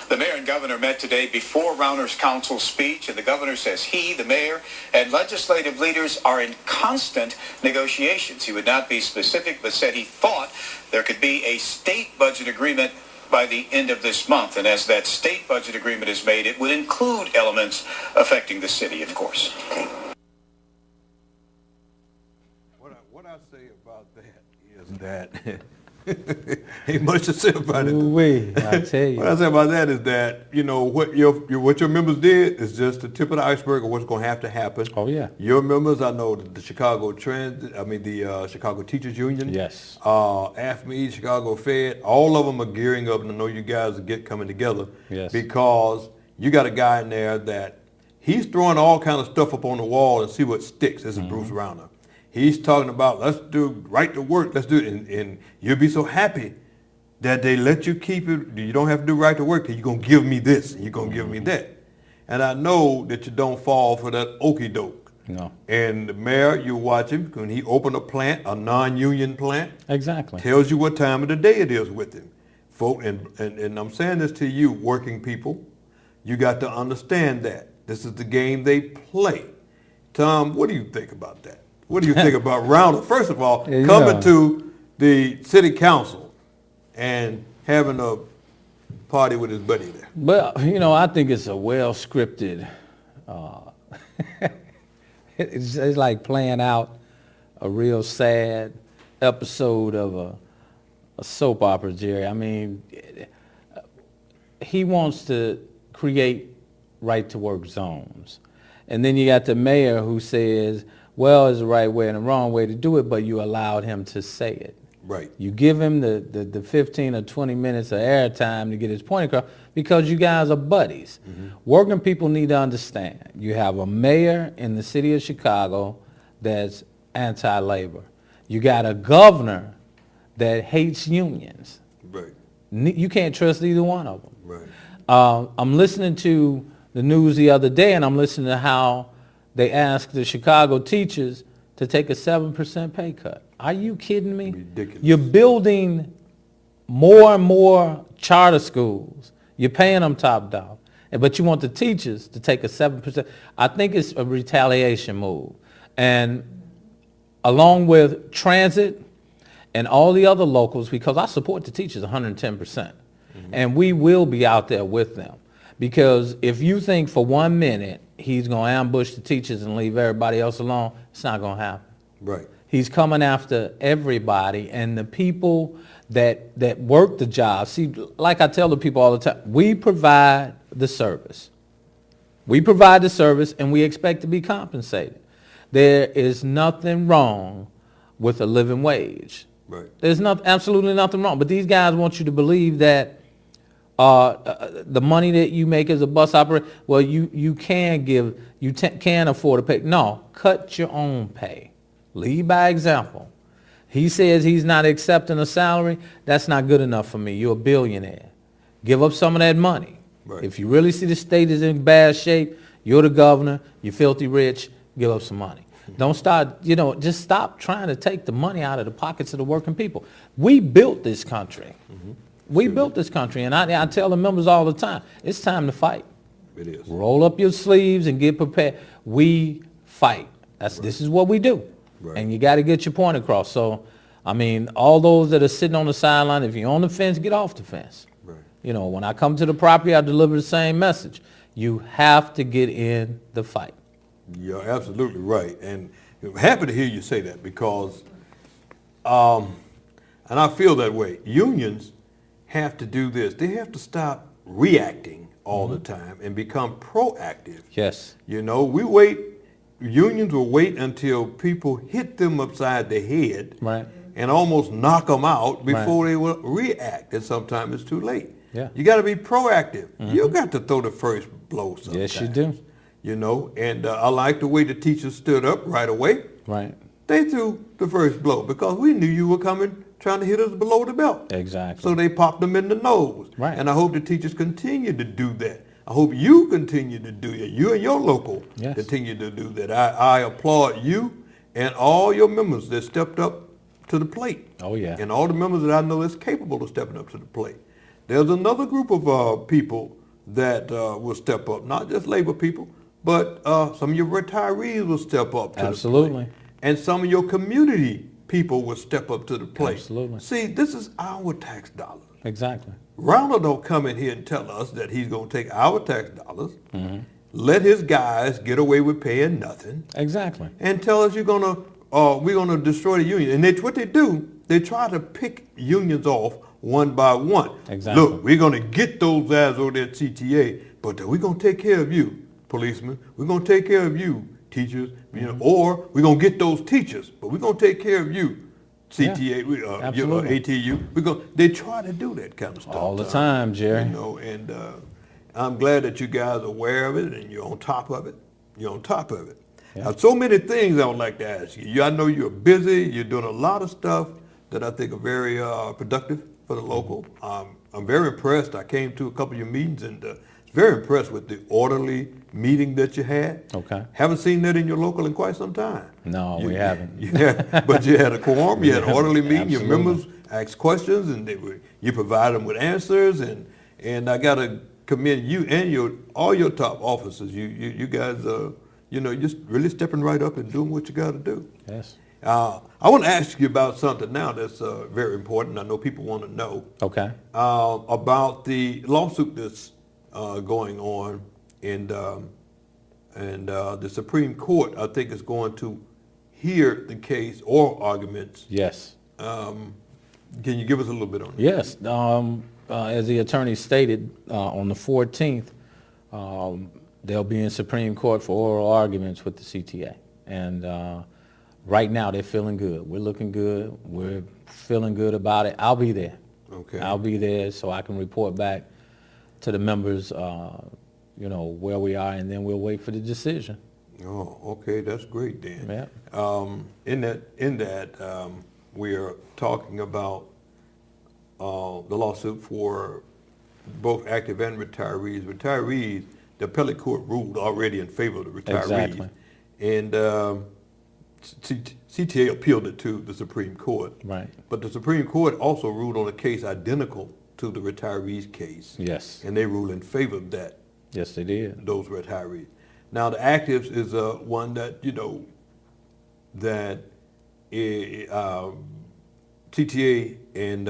The mayor and governor met today before Rauner's council speech, and the governor says he, the mayor, and legislative leaders are in constant negotiations. He would not be specific, but said he thought there could be a state budget agreement by the end of this month. And as that state budget agreement is made, it would include elements affecting the city, of course. What I say about that is that ain't much to say about it. Ooh-wee, I tell you. What I say about that is that, you know, what your members did is just the tip of the iceberg of what's going to have to happen. Oh, yeah. Your members, I know the Chicago Chicago Teachers Union. Yes. AFME, Chicago Fed, all of them are gearing up, and I know you guys are coming together. Yes. Because you got a guy in there that he's throwing all kind of stuff up on the wall and see what sticks. This is Bruce Rauner. He's talking about, let's do right to work, let's do it, and you'll be so happy that they let you keep it. You don't have to do right to work, you're going to give me this, and you're going to give me that. And I know that you don't fall for that okie doke. No. And the mayor, you watch him, when he open a plant, a non-union plant, Exactly. tells you what time of the day it is with him. Folk, and I'm saying this to you, working people, you got to understand that. This is the game they play. Tom, what do you think about that? What do you think about Rauner? First of all, coming to the city council and having a party with his buddy there. Well, you know, I think it's a well-scripted, it's like playing out a real sad episode of a soap opera, Jerry. I mean, he wants to create right-to-work zones. And then you got the mayor who says, well, there's a right way and a wrong way to do it, but you allowed him to say it. Right. You give him the 15 or 20 minutes of airtime to get his point across because you guys are buddies. Working people need to understand. You have a mayor in the city of Chicago that's anti-labor. You got a governor that hates unions. Right. You can't trust either one of them. Right. I'm listening to the news the other day, and I'm listening to how they asked the Chicago teachers to take a 7% pay cut. Are you kidding me? Ridiculous. You're building more and more charter schools. You're paying them top dollar. But you want the teachers to take a 7%. I think it's a retaliation move. And along with transit and all the other locals, because I support the teachers 110%. And we will be out there with them. Because if you think for 1 minute he's going to ambush the teachers and leave everybody else alone, it's not going to happen. Right. He's coming after everybody, and the people that work the job. See, like I tell the people all the time, we provide the service. We provide the service, and we expect to be compensated. There is nothing wrong with a living wage. Right. There's absolutely nothing wrong. But these guys want you to believe that the money that you make as a bus operator, well, you can afford to pay. No, cut your own pay. Lead by example. He says he's not accepting a salary. That's not good enough for me. You're a billionaire. Give up some of that money. Right. If you really see the state is in bad shape, you're the governor, you're filthy rich, give up some money. Don't start, just stop trying to take the money out of the pockets of the working people. We built this country. We built this country, and I tell the members all the time, it's time to fight. It is. Roll up your sleeves and get prepared. We fight. This is what we do. Right. And you got to get your point across. So, I mean, all those that are sitting on the sideline, if you're on the fence, get off the fence. Right. When I come to the property, I deliver the same message. You have to get in the fight. You're absolutely right. And I'm happy to hear you say that because, and I feel that way, unions have to do this. They have to stop reacting all the time and become proactive. Yes. Unions will wait until people hit them upside the head Right. and almost knock them out before they will react, and sometimes it's too late. Yeah. You got to be proactive. You got to throw the first blow sometimes. Yes, you do. And I like the way the teachers stood up right away. Right. They threw the first blow because we knew you were coming, trying to hit us below the belt. Exactly. So they popped them in the nose. Right. And I hope the teachers continue to do that. I hope you continue to do it. You and your local Yes. continue to do that. I applaud you and all your members that stepped up to the plate. Oh, yeah. And all the members that I know that's capable of stepping up to the plate. There's another group of people that will step up, not just labor people, but some of your retirees will step up to Absolutely. the plate. And some of your community people will step up to the plate. Absolutely. See, this is our tax dollars. Exactly. Ronald don't come in here and tell us that he's going to take our tax dollars, Mm-hmm. let his guys get away with paying nothing, Exactly. and tell us we're gonna destroy the union. And what they do, they try to pick unions off one by one. Exactly. Look, we're gonna get those guys over there at CTA, but we're gonna take care of you, policemen. We're gonna take care of you, teachers. You know, or we're gonna get those teachers, but we're gonna take care of you. CTA, absolutely. ATU. They try to do that kind of stuff All the time, Jerry. You know, and I'm glad that you guys are aware of it and you're on top of it. You're on top of it. Yeah. So many things I would like to ask you. I know you're busy. You're doing a lot of stuff that I think are very productive for the local. I'm very impressed. I came to a couple of your meetings and very impressed with the orderly meeting that you had. Okay. Haven't seen that in your local in quite some time. No, we haven't. Yeah, but you had a quorum, you had an orderly meeting, your Absolutely. members asked questions, and you provided them with answers, and I got to commend you and all your top officers. You guys, just really stepping right up and doing what you got to do. Yes. I want to ask you about something now that's very important. I know people want to know. Okay. About the lawsuit that's going on, and the Supreme Court, I think, is going to hear the case or arguments. Yes. Can you give us a little bit on that? Yes. As the attorney stated, on the 14th, they'll be in Supreme Court for oral arguments with the CTA. And right now, they're feeling good. We're looking good. We're feeling good about it. I'll be there. Okay. I'll be there so I can report back to the members, where we are, and then we'll wait for the decision. Oh, okay, that's great, Dan. Yeah. In that, we are talking about the lawsuit for both active and retirees. Retirees, the appellate court ruled already in favor of the retirees. Exactly. And CTA appealed it to the Supreme Court. Right. But the Supreme Court also ruled on a case identical to the retirees case. Yes. And they ruled in favor of that. Yes, they did. Those retirees. Now the actives is one that CTA and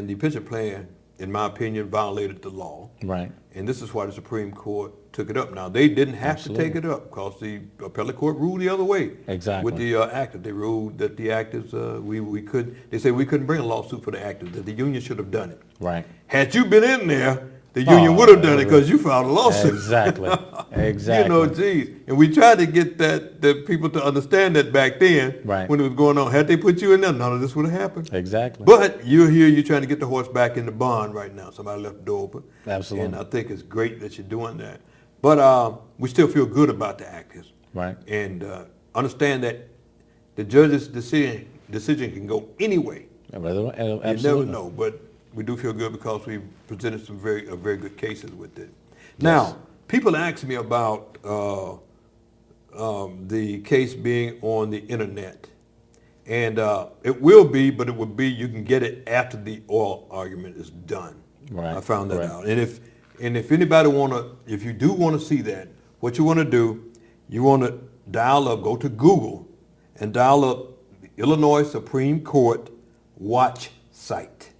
the pension plan, in my opinion, violated the law. Right. And this is why the Supreme Court took it up. Now they didn't have Absolutely. to take it up because the appellate court ruled the other way. Exactly. With the active, they ruled that the actives we could. They said we couldn't bring a lawsuit for the actives. That the union should have done it. Right. Had you been in there, the union would have done it because you filed a lawsuit. Exactly. Exactly. Geez. And we tried to get the people to understand that back then Right. when it was going on. Had they put you in there, none of this would have happened. Exactly. But you're here, you're trying to get the horse back in the barn right now. Somebody left the door open. Absolutely. And I think it's great that you're doing that. But we still feel good about the actives. Right. And understand that the judge's decision can go any way. Absolutely. You never know, but we do feel good because we presented some very good cases with it. Now, people ask me about the case being on the internet. And it will be, but it will be, you can get it after the oral argument is done. Right. I found that Right. out. And if anybody if you do want to see that, what you want to do, you want to dial up, go to Google and dial up the Illinois Supreme Court watch site.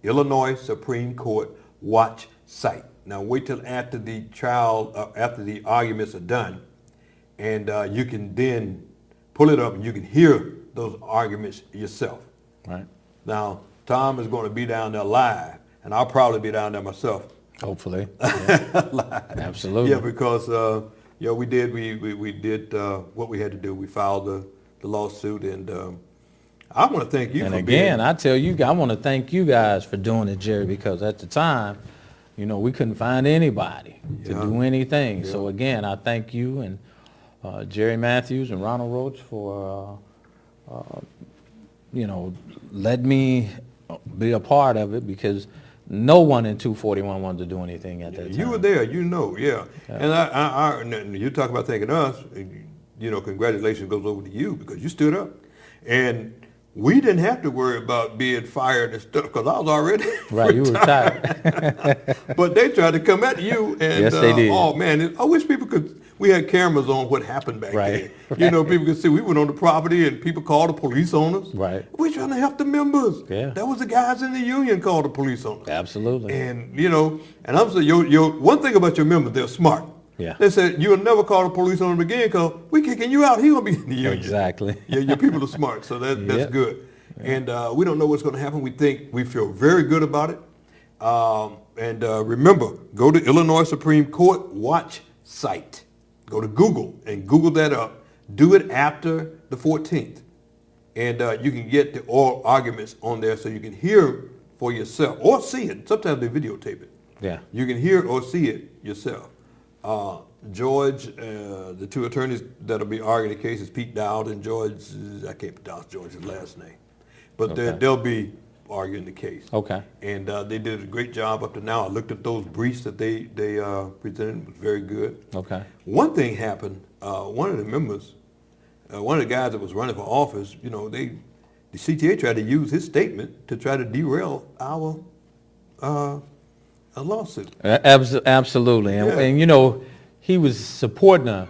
Illinois Supreme Court watch site. Now wait till after the arguments are done, and you can then pull it up and you can hear those arguments yourself. Right. Now Tom is going to be down there live, and I'll probably be down there myself. Hopefully. Yeah. Absolutely. Yeah, because we did what we had to do. We filed the lawsuit, and I want to thank you. And for again, being, I want to thank you guys for doing it, Jerry, because at the time, we couldn't find anybody to do anything. Yeah. So again, I thank you and Jerry Matthews and Ronald Roach for, letting me be a part of it, because no one in 241 wanted to do anything at that time. You were there, yeah. And you talk about thanking us, congratulations goes over to you because you stood up. And we didn't have to worry about being fired and stuff because I was already right. You were retired. But they tried to come at you, and yes, they did. Oh man, I wish people could. We had cameras on what happened back then. People could see we went on the property and people called the police on us. Right. We're trying to help the members. Yeah. That was the guys in the union called the police on us. Absolutely. And and I'm saying your one thing about your members, they're smart. Yeah. They said you'll never call the police on him again because we kicking you out. He gonna be in the union. Exactly. Your people are smart, so that's good. Yeah. And we don't know what's going to happen. We feel very good about it. And remember, go to Illinois Supreme Court Watch site. Go to Google and Google that up. Do it after the 14th. And you can get the oral arguments on there so you can hear for yourself or see it. Sometimes they videotape it. Yeah. You can hear or see it yourself. George, the two attorneys that'll be arguing the case is Pete Dowd and George, I can't pronounce George's last name. But they'll be arguing the case. Okay. And they did a great job up to now. I looked at those briefs that they presented. It was very good. Okay. One thing happened. One of the members, one of the guys that was running for office, the CTA tried to use his statement to try to derail our lawsuit. Absolutely. And he was supporting an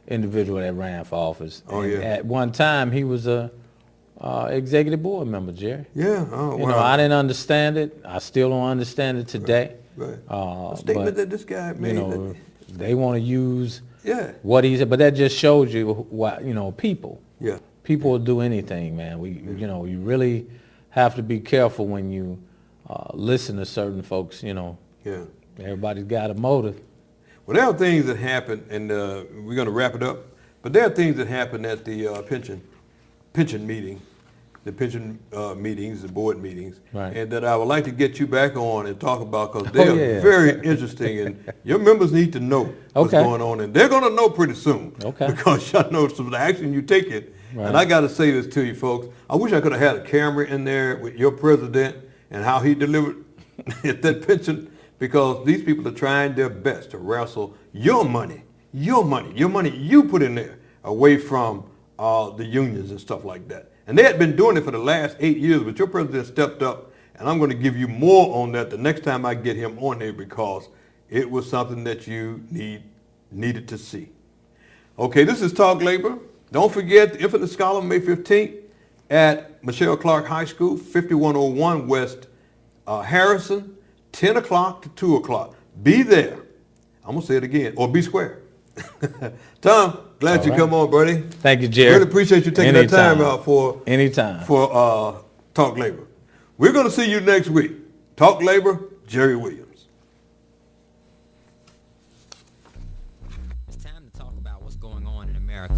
individual that ran for office. Oh, and at one time, he was a executive board member, Jerry. Yeah. Oh, wow. I didn't understand it. I still don't understand it today. Right. The statement that this guy made. They want to use what he said, but that just shows you what people. Yeah. People will do anything, man. You really have to be careful when you listen to certain folks. Yeah. Everybody's got a motive. Well, there are things that happen, and we're going to wrap it up. But there are things that happen at the pension meeting. The pension meetings, the board meetings, right. And that I would like to get you back on and talk about because they're very interesting, and your members need to know what's going on, and they're going to know pretty soon. Okay. Because y'all know some of the action you take it. Right. And I got to say this to you folks. I wish I could have had a camera in there with your president and how he delivered at that pension, because these people are trying their best to wrestle your money you put in there away from the unions and stuff like that. And they had been doing it for the last 8 years, but your president stepped up, and I'm going to give you more on that the next time I get him on there because it was something that you needed to see. Okay, this is Talk Labor. Don't forget the Infinite Scholar, May 15th at Michelle Clark High School, 5101 West Harrison, 10 o'clock to 2 o'clock. Be there. I'm going to say it again, or be square. Tom, glad you come on, buddy. Thank you, Jerry. Really appreciate you taking that time out for Talk Labor. We're going to see you next week. Talk Labor, Jerry Williams. It's time to talk about what's going on in America.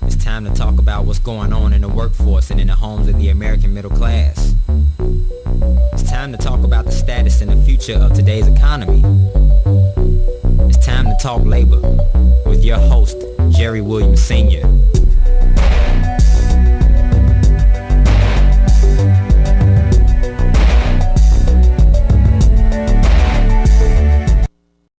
It's time to talk about what's going on in the workforce and in the homes of the American middle class. It's time to talk about the status and the future of today's economy. It's time to talk labor with your host, Jerry Williams Sr.